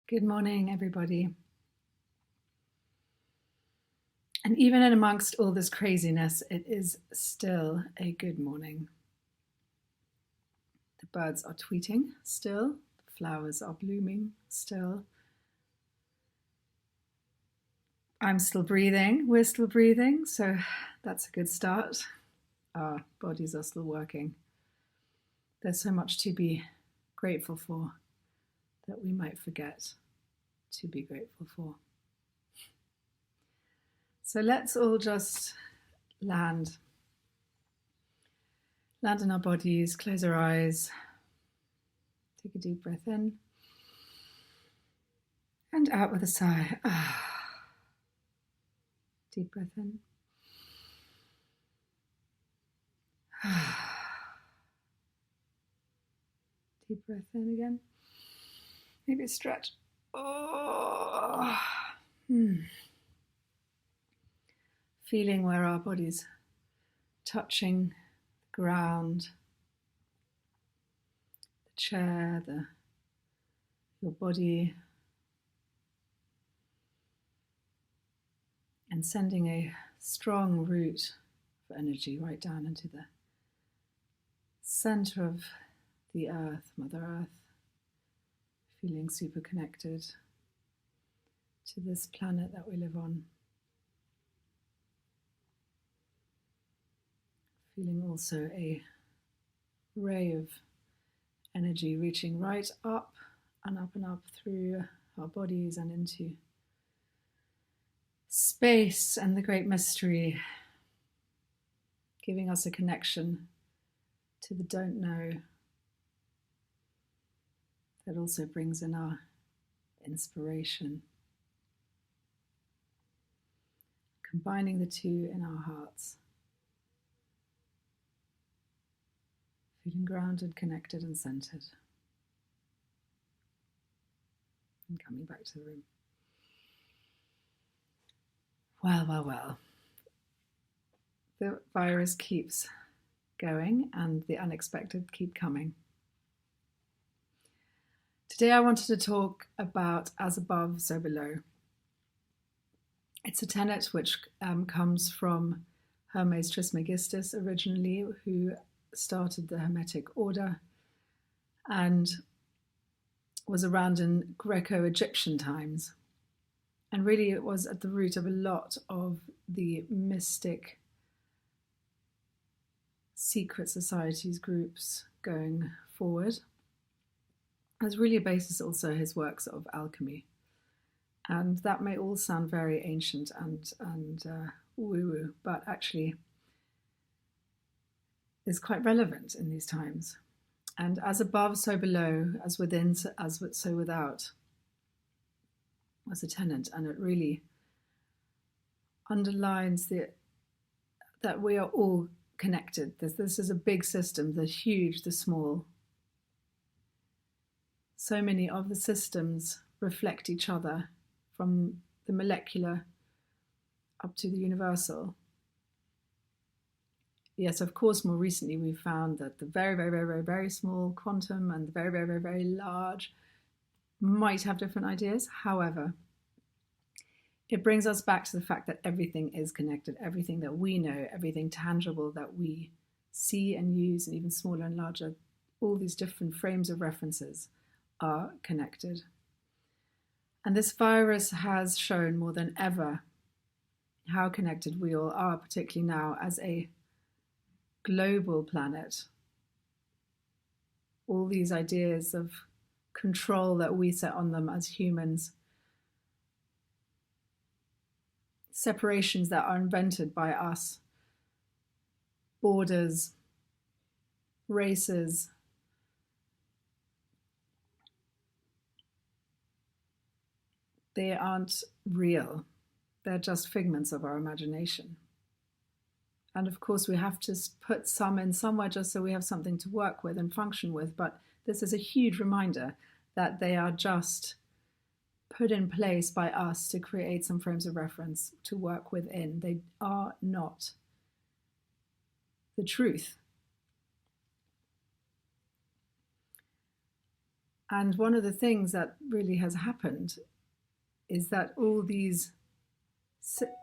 Good morning, everybody. And even in amongst all this craziness, it is still a good morning. The birds are tweeting still, the flowers are blooming still. I'm still breathing, we're still breathing, so that's a good start. Our bodies are still working. There's so much to be grateful for that we might forget to be grateful for. So let's all just land in our bodies, close our eyes, take a deep breath in and out with a sigh. Deep breath in. Deep breath in again. Maybe a stretch. Feeling where our body's touching the ground, the chair, your body, and sending a strong root of energy right down into the center of the earth, Mother Earth, feeling super connected to this planet that we live on. Feeling also a ray of energy reaching right up and up through our bodies and into space and the great mystery, giving us a connection to the don't know that also brings in our inspiration, combining the two in our hearts, feeling grounded, connected and centered, and coming back to the room. Well. The virus keeps going and the unexpected keep coming. Today I wanted to talk about as above, so below. It's a tenet which comes from Hermes Trismegistus originally, who started the Hermetic order and was around in Greco-Egyptian times. And really it was at the root of a lot of the mystic secret societies groups going forward. There's really a basis also his works of alchemy. And that may all sound very ancient and woo-woo, but actually is quite relevant in these times. And as above, so below, as within, as so without, was a tenet, and it really underlines that we are all connected. This is a big system, the huge, the small. So many of the systems reflect each other, from the molecular up to the universal. Yes, of course, more recently we've found that the very small quantum and the very large might have different ideas. However, it brings us back to the fact that everything is connected, everything that we know, everything tangible that we see and use, and even smaller and larger, all these different frames of references are connected. And this virus has shown more than ever how connected we all are, particularly now as a global planet. All these ideas of control that we set on them as humans, separations that are invented by us, borders, races, they aren't real. They're just figments of our imagination. And of course, we have to put some in somewhere just so we have something to work with and function with. But this is a huge reminder that they are just put in place by us to create some frames of reference to work within. They are not the truth. And one of the things that really has happened is that all these,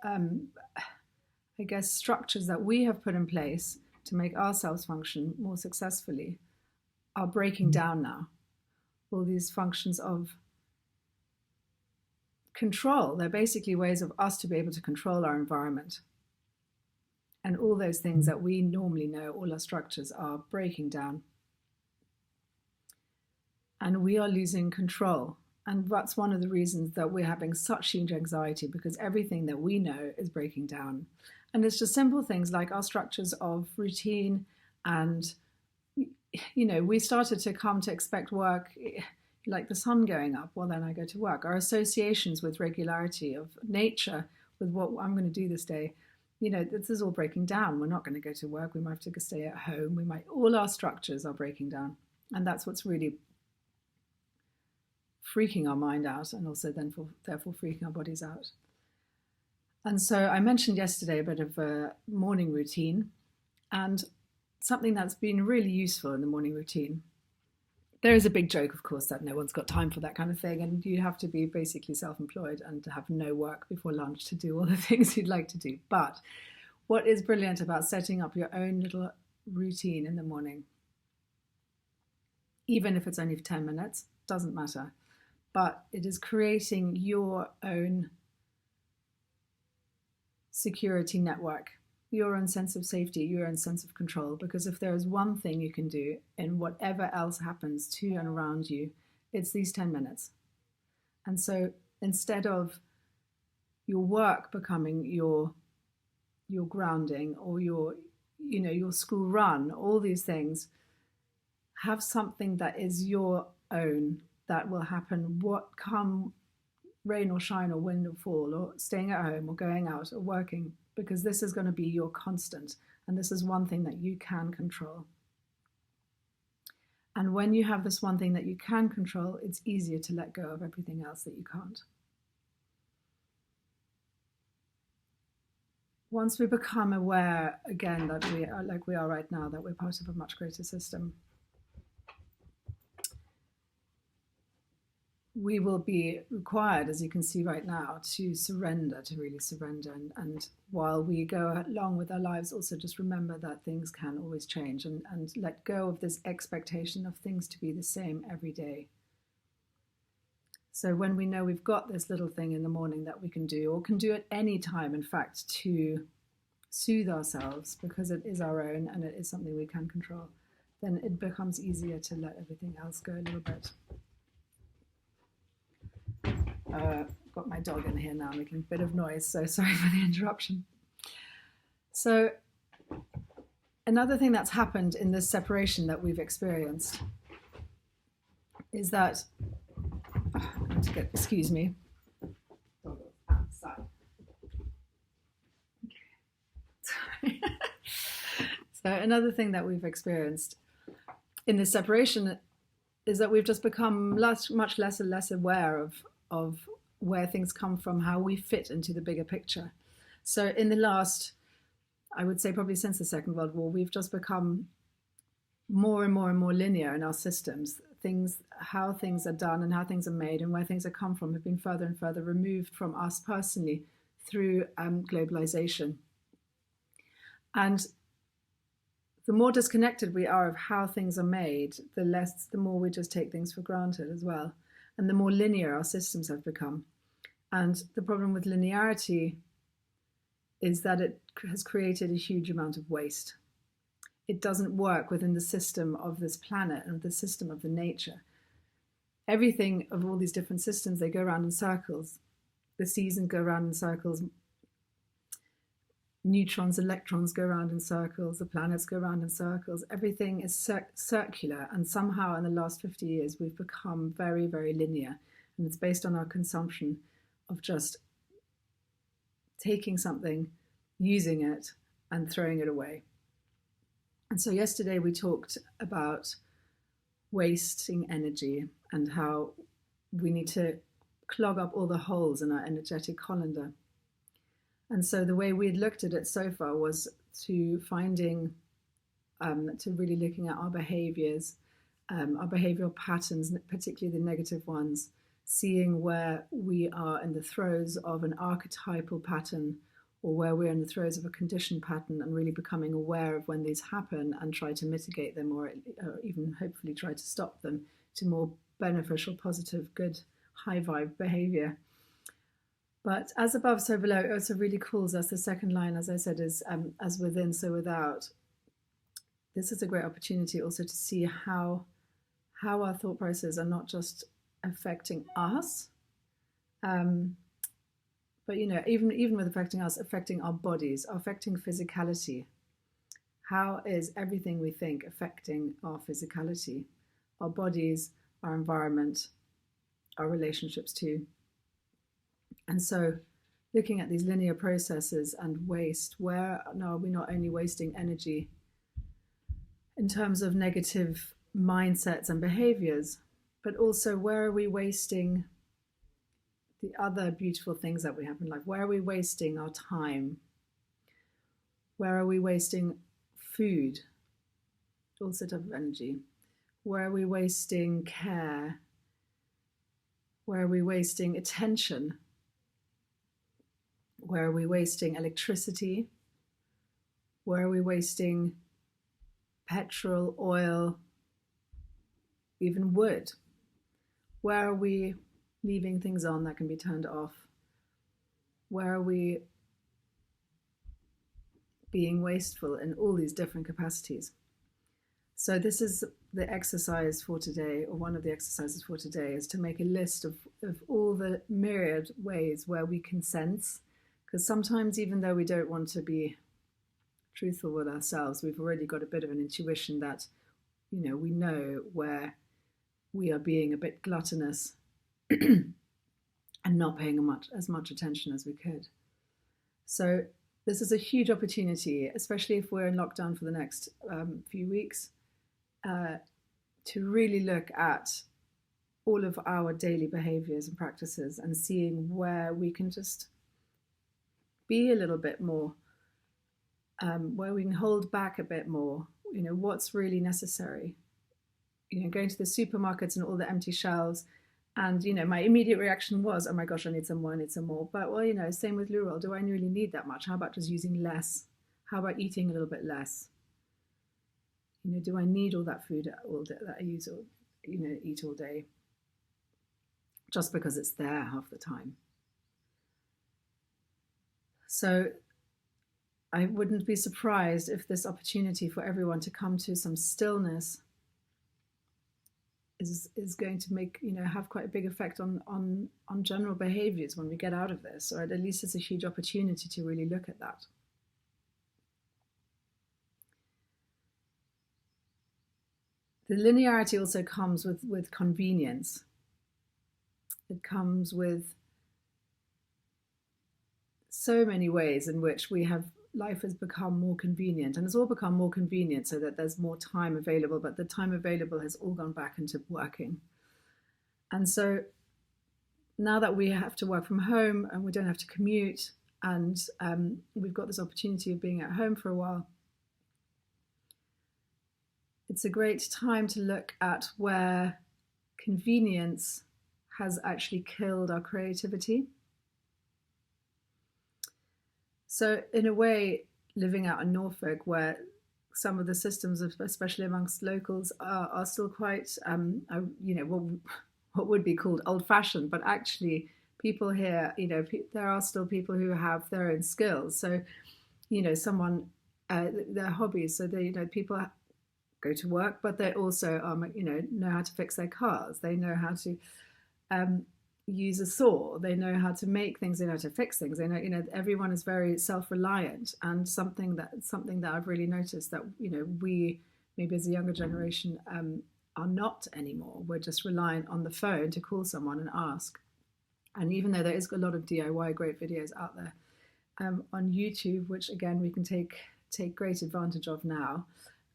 I guess, structures that we have put in place to make ourselves function more successfully are breaking down now. All these functions of control, they're basically ways of us to be able to control our environment. And all those things that we normally know, all our structures, are breaking down. And we are losing control. And that's one of the reasons that we're having such huge anxiety, because everything that we know is breaking down. And it's just simple things like our structures of routine. And, we started to come to expect work like the sun going up. Well, then I go to work. Our associations with regularity of nature, with what I'm going to do this day, this is all breaking down. We're not going to go to work. We might have to stay at home. All our structures are breaking down. And that's what's really freaking our mind out, and also therefore freaking our bodies out. And so I mentioned yesterday a bit of a morning routine, and something that's been really useful in the morning routine. There is a big joke, of course, that no one's got time for that kind of thing, and you have to be basically self-employed and to have no work before lunch to do all the things you'd like to do. But what is brilliant about setting up your own little routine in the morning, even if it's only for 10 minutes, doesn't matter, but it is creating your own security network, your own sense of safety, your own sense of control. Because if there is one thing you can do in whatever else happens to and around you, it's these 10 minutes. And so instead of your work becoming your grounding, or your school run, all these things, have something that is your own, that will happen what come rain or shine or wind or fall, or staying at home or going out or working, because this is going to be your constant, and this is one thing that you can control. And when you have this one thing that you can control, it's easier to let go of everything else that you can't. Once we become aware again that we are, like we are right now, that we're part of a much greater system, we will be required, as you can see right now, to surrender, to really surrender. And while we go along with our lives, also just remember that things can always change, and let go of this expectation of things to be the same every day. So when we know we've got this little thing in the morning that we can do, or can do at any time, in fact, to soothe ourselves, because it is our own and it is something we can control, then it becomes easier to let everything else go a little bit. Got my dog in here now making a bit of noise, so sorry for the interruption. So another thing that's happened in this separation that we've experienced is that, excuse me. Outside. Sorry. So another thing that we've experienced in this separation is that we've just become much less and less aware of where things come from, how we fit into the bigger picture. So in the last, I would say probably since the Second World War, we've just become more and more and more linear in our systems. How things are done and how things are made and where things have come from have been further and further removed from us personally through globalization. And the more disconnected we are of how things are made, the more we just take things for granted as well. And the more linear our systems have become. And the problem with linearity is that it has created a huge amount of waste. It doesn't work within the system of this planet and the system of the nature. Everything of all these different systems, they go around in circles. The seasons go around in circles. Neutrons, electrons go around in circles. The planets go around in circles. Everything is circular. And somehow in the last 50 years, we've become very, very linear. And it's based on our consumption of just taking something, using it, and throwing it away. And so yesterday we talked about wasting energy and how we need to clog up all the holes in our energetic colander. And so the way we had looked at it so far was to really looking at our behaviors our behavioral patterns, particularly the negative ones, seeing where we are in the throes of an archetypal pattern or where we're in the throes of a conditioned pattern, and really becoming aware of when these happen and try to mitigate them, or even hopefully try to stop them, to more beneficial, positive, good, high vibe behavior. But as above, so below, it also really calls us, the second line, as I said, is as within, so without. This is a great opportunity also to see how our thought processes are not just affecting us, but even with affecting us, affecting our bodies, affecting physicality. How is everything we think affecting our physicality, our bodies, our environment, our relationships too? And so looking at these linear processes and waste, where are we not only wasting energy in terms of negative mindsets and behaviors, but also where are we wasting the other beautiful things that we have in life? Where are we wasting our time? Where are we wasting food? Also type of energy. Where are we wasting care? Where are we wasting attention? Where are we wasting electricity? Where are we wasting petrol, oil, even wood? Where are we leaving things on that can be turned off? Where are we being wasteful in all these different capacities? So this is the exercise for today, or one of the exercises for today, is to make a list of all the myriad ways where we can sense, because sometimes even though we don't want to be truthful with ourselves, we've already got a bit of an intuition that, we know where we are being a bit gluttonous and not paying as much attention as we could. So this is a huge opportunity, especially if we're in lockdown for the next few weeks, to really look at all of our daily behaviors and practices and seeing where we can just be a little bit more, where we can hold back a bit more, what's really necessary. Going to the supermarkets and all the empty shelves, and my immediate reaction was, oh my gosh, I need some more, I need some more. But same with loo roll. Do I really need that much? How about just using less? How about eating a little bit less? Do I need all that food all day, that I use, eat all day, just because it's there half the time? So I wouldn't be surprised if this opportunity for everyone to come to some stillness is going to make, have quite a big effect on general behaviors when we get out of this, or at least it's a huge opportunity to really look at that. The linearity also comes with convenience. It comes with so many ways in which life has become more convenient, and it's all become more convenient so that there's more time available, but the time available has all gone back into working. And so now that we have to work from home and we don't have to commute, and we've got this opportunity of being at home for a while, it's a great time to look at where convenience has actually killed our creativity. So in a way, living out in Norfolk, where some of the systems, especially amongst locals, are still quite, what would be called old-fashioned, but actually people here, there are still people who have their own skills. So, their hobbies. So people go to work, but they also, know how to fix their cars. They know how to use a saw. They know how to make things. They know how to fix things. They know, everyone is very self-reliant, and something that I've really noticed that, we maybe as a younger generation are not anymore. We're just reliant on the phone to call someone and ask. And even though there is a lot of DIY great videos out there on YouTube, which again we can take great advantage of now,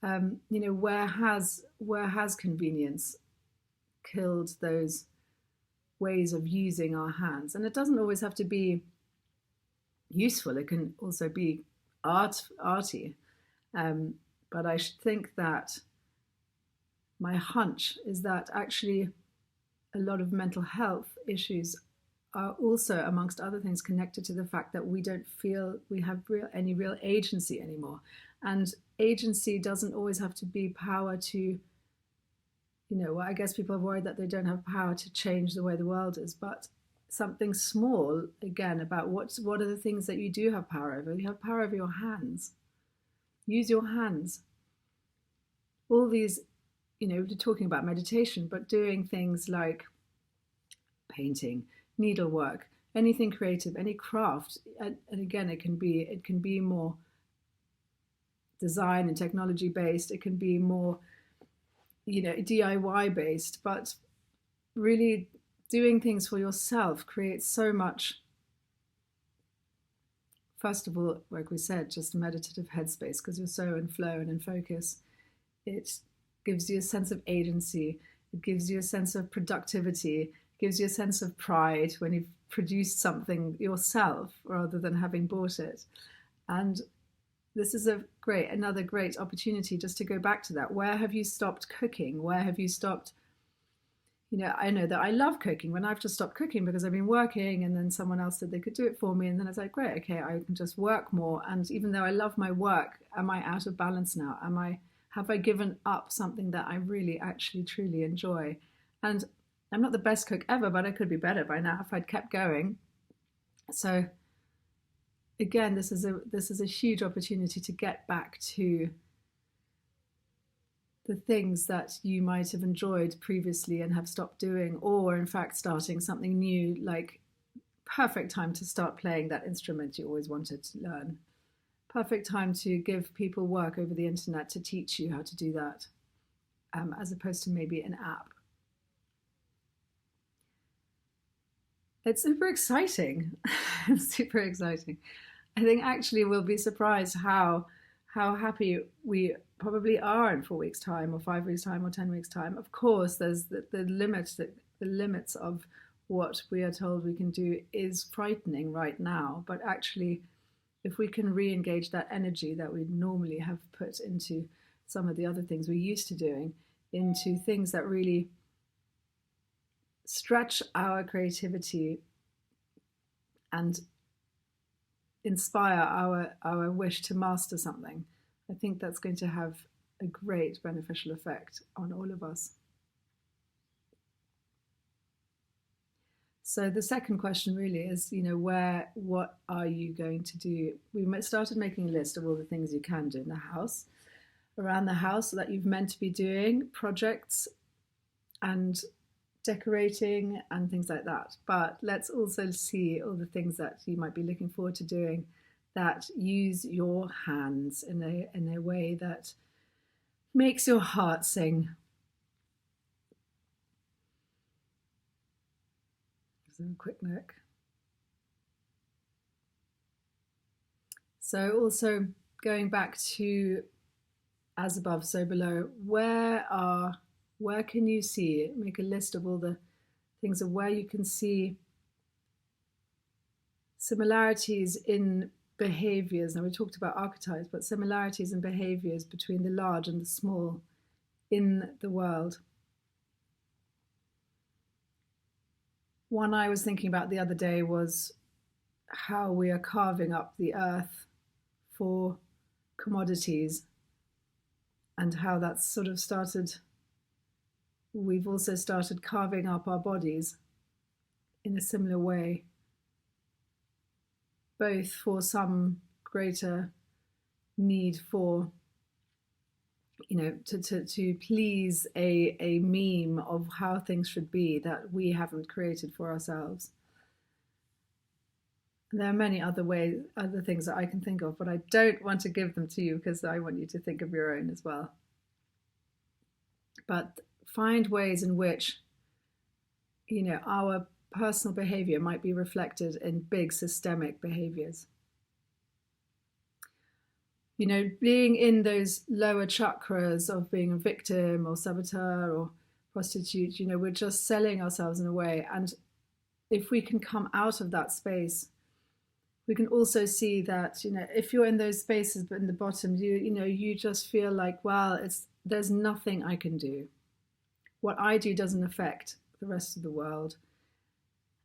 where has convenience killed those ways of using our hands? And it doesn't always have to be useful. It can also be arty. But I think that my hunch is that actually a lot of mental health issues are also, amongst other things, connected to the fact that we don't feel we have any real agency anymore. And agency doesn't always have to be power to, I guess people are worried that they don't have power to change the way the world is, but something small, again, about what are the things that you do have power over. You have power over your hands. Use your hands. All these, we're talking about meditation, but doing things like painting, needlework, anything creative, any craft, and again, it can be more design and technology based. It can be more, DIY based, but really doing things for yourself creates so much. First of all, like we said, just a meditative headspace, because you're so in flow and in focus. It gives you a sense of agency. It gives you a sense of productivity. It gives you a sense of pride when you've produced something yourself rather than having bought it. And this is another great opportunity just to go back to that. Where have you stopped cooking? Where have you stopped? I know that I love cooking when I've just stopped cooking because I've been working, and then someone else said they could do it for me. And then it's like, great, okay, I can just work more. And even though I love my work, am I out of balance now? Have I given up something that I really, actually, truly enjoy? And I'm not the best cook ever, but I could be better by now if I'd kept going. So again, this is a huge opportunity to get back to the things that you might have enjoyed previously and have stopped doing, or in fact starting something new, like perfect time to start playing that instrument you always wanted to learn. Perfect time to give people work over the internet to teach you how to do that, as opposed to maybe an app. It's super exciting. It's super exciting. I think actually we'll be surprised how happy we probably are in 4 weeks' time, or 5 weeks' time, or 10 weeks' time. Of course, there's the limits of what we are told we can do is frightening right now. But actually, if we can re-engage that energy that we normally have put into some of the other things we're used to doing, into things that really stretch our creativity and inspire our wish to master something, I think that's going to have a great beneficial effect on all of us. So the second question really is, what are you going to do? We started making a list of all the things you can do in the house, around the house, that you've meant to be doing, projects and decorating and things like that. But let's also see all the things that you might be looking forward to doing that use your hands in a way that makes your heart sing. Let's have a quick look. So also going back to as above, so below, where can you see, make a list of all the things of where you can see similarities in behaviors. Now we talked about archetypes, but similarities in behaviors between the large and the small in the world. One I was thinking about the other day was how we are carving up the earth for commodities, and how that's sort of started. We've also started carving up our bodies in a similar way, both for some greater need for, to please a meme of how things should be that we haven't created for ourselves. And there are many other things that I can think of, but I don't want to give them to you because I want you to think of your own as well. But find ways in which, our personal behavior might be reflected in big systemic behaviors. Being in those lower chakras of being a victim or saboteur or prostitute, we're just selling ourselves in a way. And if we can come out of that space, we can also see that, if you're in those spaces, but in the bottom, you just feel like, well, there's nothing I can do. what I do doesn't affect the rest of the world.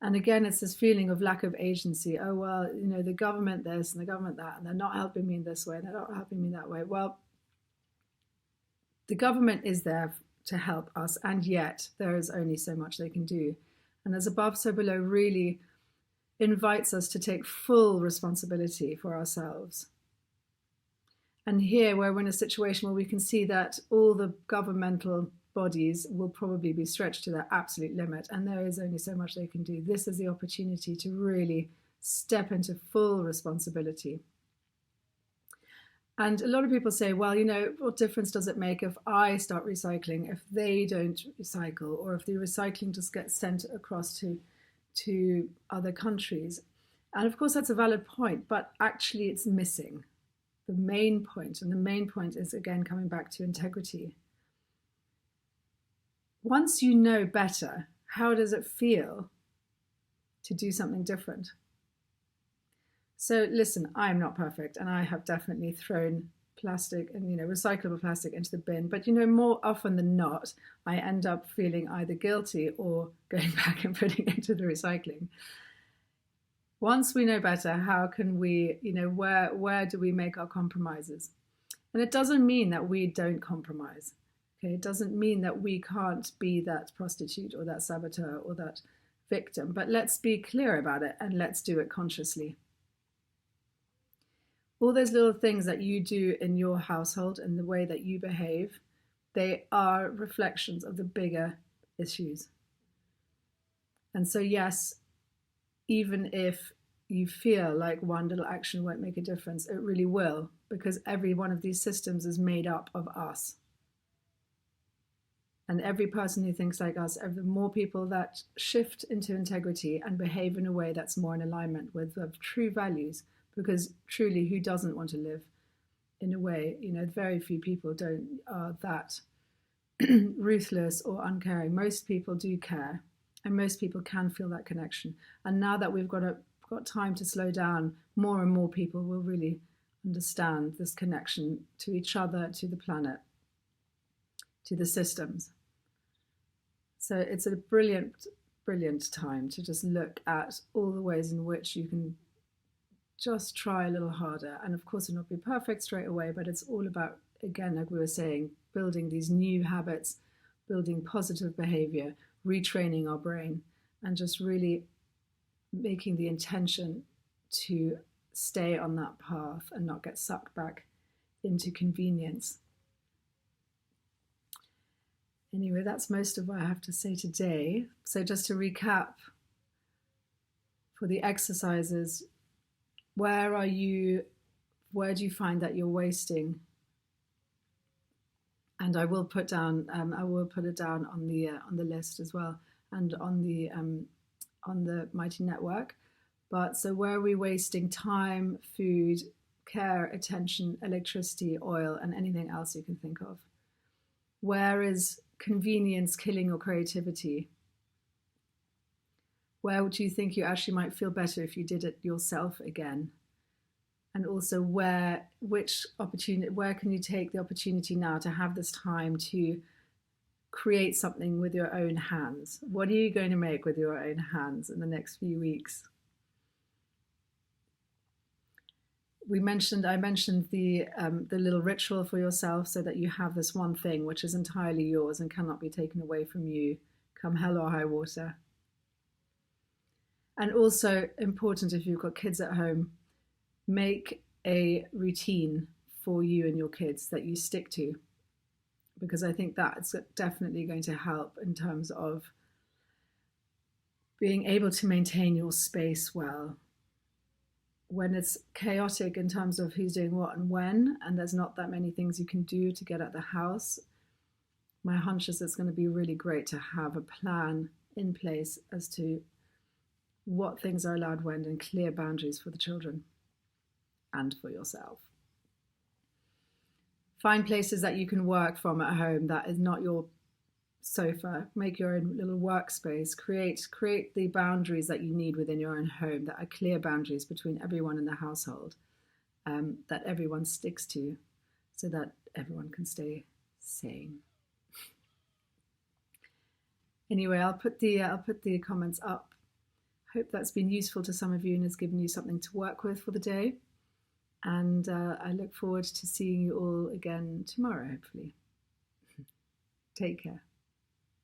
And again, it's this feeling of lack of agency. Oh, well, you know, the government this and the government that, and they're not helping me in this way, and they're not helping me that way. Well, the government is there to help us, and yet there is only so much they can do. And as above, so below really invites us to take full responsibility for ourselves. And here we're in a situation where we can see that all the governmental bodies will probably be stretched to their absolute limit, and there is only so much they can do. This is the opportunity to really step into full responsibility. And a lot of people say, well, you know, what difference does it make if I start recycling, if they don't recycle, or if the recycling just gets sent across to other countries? And of course, that's a valid point, but actually it's missing the main point. And the main point is, again, coming back to integrity. Once you know better, how does it feel to do something different? So listen, I'm not perfect, and I have definitely thrown plastic and, you know, recyclable plastic into the bin. But, you know, more often than not, I end up feeling either guilty or going back and putting it into the recycling. Once we know better, how can we, you know, where do we make our compromises? And it doesn't mean that we don't compromise. Okay, it doesn't mean that we can't be that prostitute or that saboteur or that victim, but let's be clear about it and let's do it consciously. All those little things that you do in your household and the way that you behave, they are reflections of the bigger issues. And so, yes, even if you feel like one little action won't make a difference, it really will, because every one of these systems is made up of us. And every person who thinks like us, the more people that shift into integrity and behave in a way that's more in alignment with the true values, because truly, who doesn't want to live in a way, you know, very few people are that ruthless or uncaring. Most people do care, and most people can feel that connection. And now that we've got time to slow down, more and more people will really understand this connection to each other, to the planet, to the systems. So it's a brilliant, brilliant time to just look at all the ways in which you can just try a little harder. And of course, it'll not be perfect straight away, but it's all about, again, like we were saying, building these new habits, building positive behavior, retraining our brain, and just really making the intention to stay on that path and not get sucked back into convenience. Anyway, that's most of what I have to say today. So just to recap, for the exercises, where do you find that you're wasting? And I will put it down on the list as well, and on the Mighty Network. But so where are we wasting time, food, care, attention, electricity, oil, and anything else you can think of? Where is convenience killing your creativity? Where do you think you actually might feel better if you did it yourself again? And also where can you take the opportunity now to have this time to create something with your own hands? What are you going to make with your own hands in the next few weeks? I mentioned the little ritual for yourself, so that you have this one thing which is entirely yours and cannot be taken away from you, come hell or high water. And also important, if you've got kids at home, make a routine for you and your kids that you stick to, because I think that's definitely going to help in terms of being able to maintain your space well. When it's chaotic in terms of who's doing what and when, and there's not that many things you can do to get at the house, my hunch is it's going to be really great to have a plan in place as to what things are allowed when, and clear boundaries for the children and for yourself. Find places that you can work from at home that is not your sofa. Make your own little workspace. Create the boundaries that you need within your own home, that are clear boundaries between everyone in the household, that everyone sticks to, so that everyone can stay sane. Anyway, I'll put the comments up. Hope that's been useful to some of you and has given you something to work with for the day. And I look forward to seeing you all again tomorrow, hopefully. Take care.